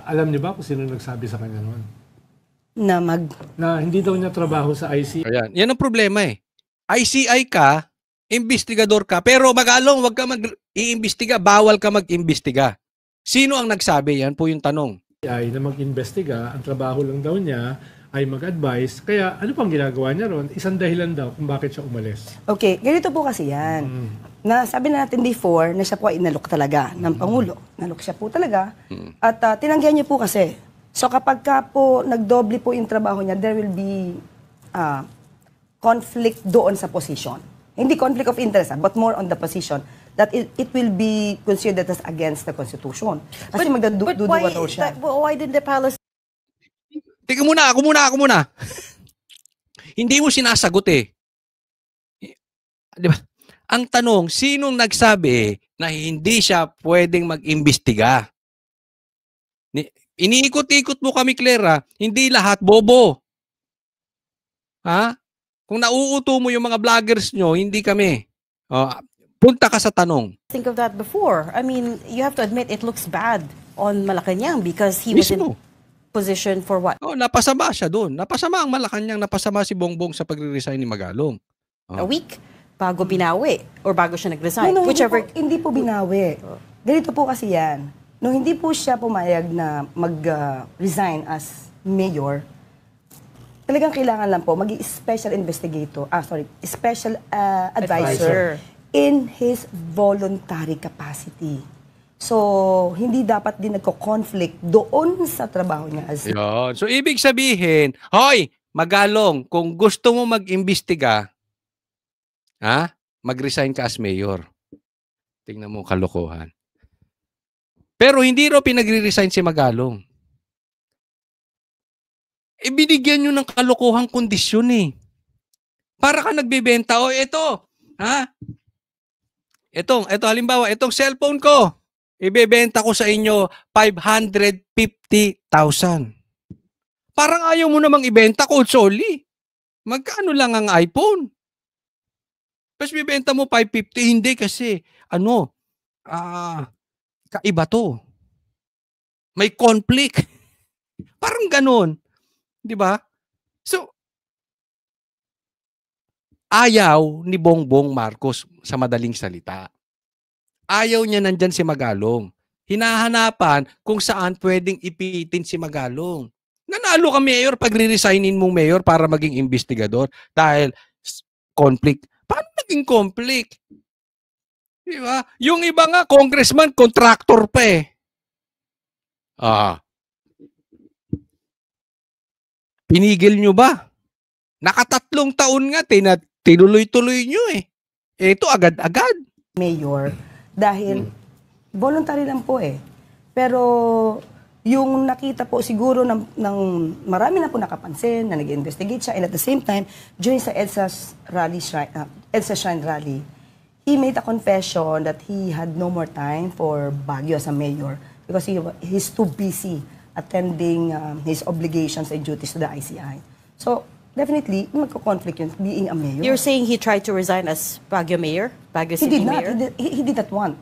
Alam niyo ba kung sino nagsabi sa kanya noon? Na hindi daw niya trabaho sa ICI. Ayan. Yan ang problema eh. ICI ka, investigador ka, pero Magalong, wag ka mag-iimbestiga, bawal ka mag-imbestiga. Sino ang nagsabi? Yan po yung tanong. Ay na mag-imbestiga, ang trabaho lang daw niya ay mag-advise. Kaya ano pang ginagawa niya ron? Isang dahilan daw kung bakit siya umalis. Okay, ganito po kasi yan. Na sabi na natin before na siya po ay inalok talaga ng Pangulo. Nalok siya po talaga. At tinanggihan niya po kasi. So kapag ka po nagdoble po yung trabaho niya, there will be conflict doon sa position. Hindi conflict of interest, but more on the position that it will be considered as against the Constitution. Kasi magduduwa daw siya. Why did the palace... Teka muna, ako muna. Hindi mo sinasagot eh. Di ba? Ang tanong, sinong nagsabi na hindi siya pwedeng mag-imbestiga? Iniikot-ikot mo kami, Claire, hindi lahat bobo. Ha? Kung nauuto mo yung mga vloggers nyo, hindi kami. Punta ka sa tanong. Think of that before. I mean, you have to admit it looks bad on Malacanang because he was in position for what? Napasama siya doon. Napasama ang Malacanang, napasama si Bongbong sa pagre-resign ni Magalong. a week bago binawi or bago siya nag-resign. No, Whichever. hindi po binawi. Ganito po kasi yan. Nung hindi po siya pumayag na mag-resign as mayor, talagang kailangan lang po special investigator, special advisor in his voluntary capacity. So, hindi dapat din nagko-conflict doon sa trabaho niya as Yun. So, ibig sabihin, hoy, Magalong, kung gusto mo mag-imbestiga, mag-resign ka as mayor. Tingnan mo kalokohan. Pero hindi raw pinagre-resign si Magalong. Binigyan nyo ng kalokohang kondisyon eh. Para ka nagbebenta, ito, Ito halimbawa, itong cellphone ko, ibebenta ko sa inyo 550,000. Parang ayaw mo namang ibenta ko, Soli. Magkano lang ang iPhone? Tapos bibenta mo 550, hindi kasi, kaiba to. May conflict. Parang ganun. Di ba? So, ayaw ni Bongbong Marcos sa madaling salita. Ayaw niya nandyan si Magalong. Hinahanapan kung saan pwedeng ipitin si Magalong. Nanalo ka mayor pag re-resignin mong mayor para maging investigador dahil conflict. Paano naging conflict? Di ba? Yung iba nga, congressman, contractor pa eh. Pinigil nyo ba? Nakatatlong taon nga, tinuloy-tuloy nyo eh. Ito agad-agad. mayor dahil voluntary lang po eh. Pero yung nakita po siguro ng marami na po nakapansin na nag-investigate siya, and at the same time, during sa EDSA's EDSA Shrine Rally, he made a confession that he had no more time for Baguio as a mayor because he's too busy attending his obligations and duties to the ICI. So, definitely, magko-conflict yun, being a mayor. You're saying he tried to resign as Baguio mayor? Baguio He City did not. mayor? He did not want.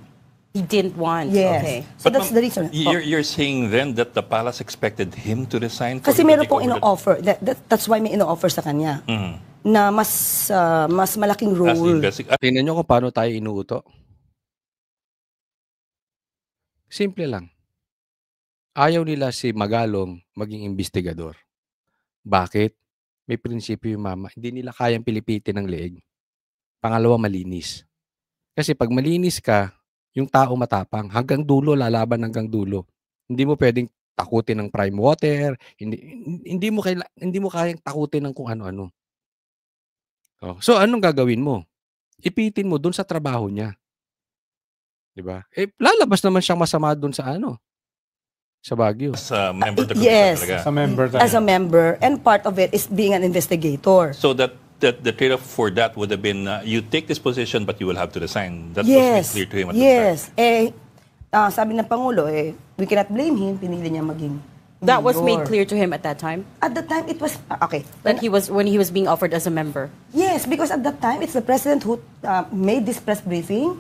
He didn't want. Yes. Okay. So But that's the reason. You're saying then that the palace expected him to resign? Kasi him to meron take pong over ino-offer. That's why may ino-offer sa kanya. Na mas malaking as the role. Tingnan nyo kung paano tayo inuuto. Simple lang. Ayaw nila si Magalong maging investigador. Bakit? May prinsipyo yung mama. Hindi nila kayang pilipitin ng leeg. Pangalawa, malinis. Kasi pag malinis ka, yung tao matapang. Hanggang dulo, lalaban hanggang dulo. Hindi mo pwedeng takutin ng prime water. Hindi mo kayang takutin ng kung ano-ano. So, anong gagawin mo? Ipitin mo dun sa trabaho niya. Diba? Lalabas naman siyang masama dun sa sa Baguio. As a member of the Yes. commission talaga. Sa member tayo. As a member, and part of it is being an investigator. So that the trade-off for that would have been you take this position but you will have to resign. That Yes. was made clear to him at the Yes. Sabi ng Pangulo, we cannot blame him, pinili niya maging That was made mayor. clear to him at that time? At the time, it was, okay. That when he was being offered as a member? Yes, because at that time, it's the president who made this press briefing,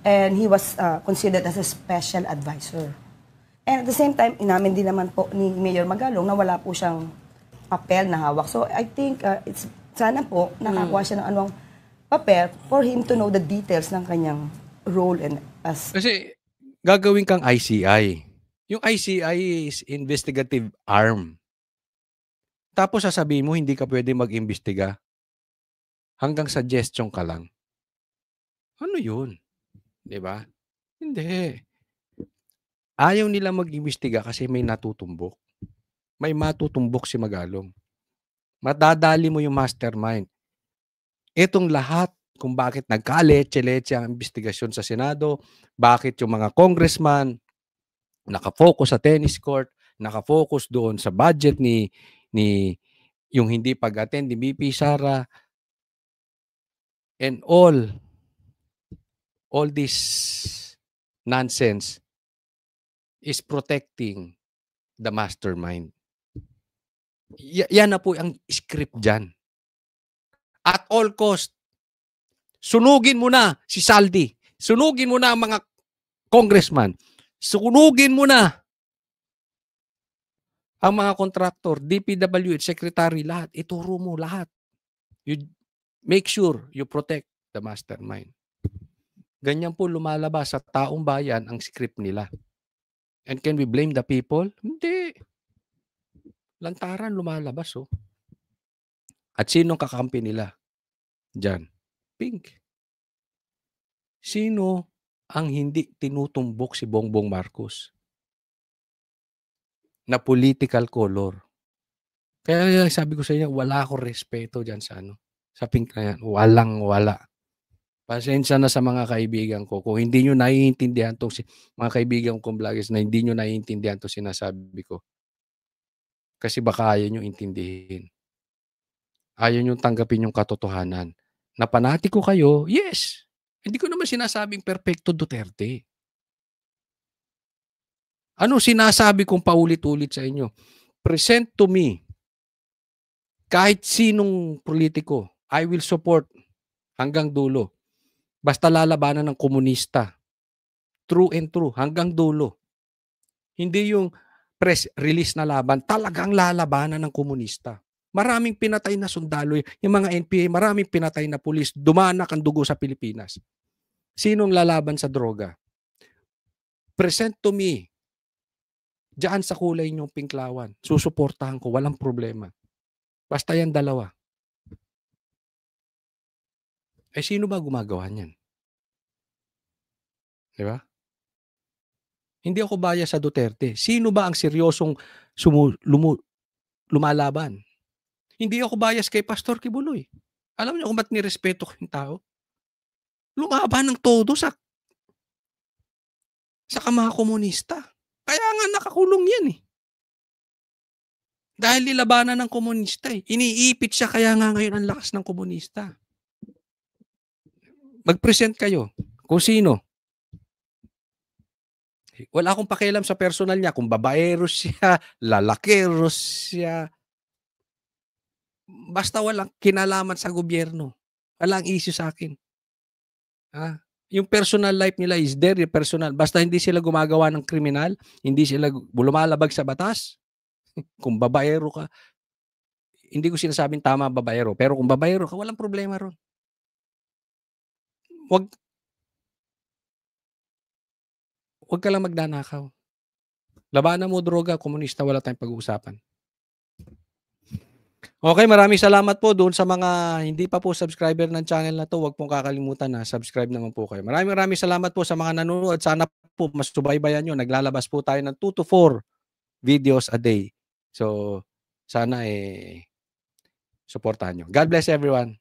and he was considered as a special advisor. And at the same time, inamin din naman po ni Mayor Magalong na wala po siyang papel na hawak. So I think sana po nakakuha siya ng anong papel for him to know the details ng kanyang role and as... Kasi gagawin kang ICI. Yung ICI is investigative arm. Tapos sasabihin mo hindi ka pwede mag-imbestiga. Hanggang suggestion ka lang. Ano yun? 'Di ba? Hindi. Ayaw nila mag-imbestiga kasi may natutumbok. May matutumbok si Magalong. Madadali mo yung mastermind. Itong lahat kung bakit nagka-letse-letse ang investigasyon sa Senado, bakit yung mga congressman nakafocus sa tennis court, nakafocus doon sa budget ni yung hindi pag-attend ni BP Sara, and all this nonsense is protecting the mastermind. Yan na po ang script dyan. At all cost, sunugin mo na si Saldi. Sunugin mo na ang mga congressman. Sunugin mo na ang mga kontraktor, DPWH, secretary, lahat. Ituro mo lahat. make sure you protect the mastermind. Ganyan po lumalabas sa taong bayan ang script nila. And can we blame the people? Hindi. Lantaran lumalabas, oh. At sinong kakampi nila? Diyan. Pink. Sino ang hindi tinutumbok si Bongbong Marcos? Na political color. Kaya sabi ko sa inyo, wala akong respeto dyan sa sa pink na yan. Walang-wala. Pasensya na sa mga kaibigan ko. Kung hindi nyo naiintindihan to, mga kaibigan kong vloggers na hindi nyo naiintindihan to sinasabi ko. Kasi baka ayaw nyo intindihin. Ayaw nyo tanggapin yung katotohanan. Napanati ko kayo, yes. Hindi ko naman sinasabing perfecto Duterte. Ano sinasabi kong paulit-ulit sa inyo? Present to me kahit sinong politiko, I will support hanggang dulo. Basta lalabanan ng komunista. True and true, hanggang dulo. Hindi yung press release na laban, talagang lalabanan ng komunista. Maraming pinatay na sundalo, yung mga NPA, maraming pinatay na pulis, dumanak ang dugo sa Pilipinas. Sinong lalaban sa droga? Present to me. Diyan sa kulay niyong pinklawan. Susuportahan ko, walang problema. Basta yan dalawa. Eh, sino ba gumagawa niyan? Di ba? Hindi ako bias sa Duterte. Sino ba ang seryosong lumalaban? Hindi ako bias kay Pastor Kibuloy. Alam niyo kung ba't nirespeto ko yung tao? Lumaban ng todo sa mga komunista. Kaya nga nakakulong yan eh. Dahil nilabanan ng komunista eh. Iniipit siya kaya nga ngayon ang lakas ng komunista. Mag-present kayo kung sino. Wala akong pakialam sa personal niya. Kung babaero siya, lalakero siya. Basta walang kinalaman sa gobyerno. Walang issue sa akin. Yung personal life nila is very personal. Basta hindi sila gumagawa ng kriminal, hindi sila lumalabag sa batas. Kung babaero ka, hindi ko sinasabing tama babaero. Pero kung babaero ka, walang problema ron. Huwag ka lang magnanakaw. Labanan mo droga, komunista, wala tayong pag-uusapan. Okay, maraming salamat po doon sa mga hindi pa po subscriber ng channel na to. Huwag pong kakalimutan na subscribe naman po kayo. Maraming salamat po sa mga nanonood. Sana po mas subaybayan nyo. Naglalabas po tayo ng 2 to 4 videos a day. So, sana supportahan nyo. God bless everyone.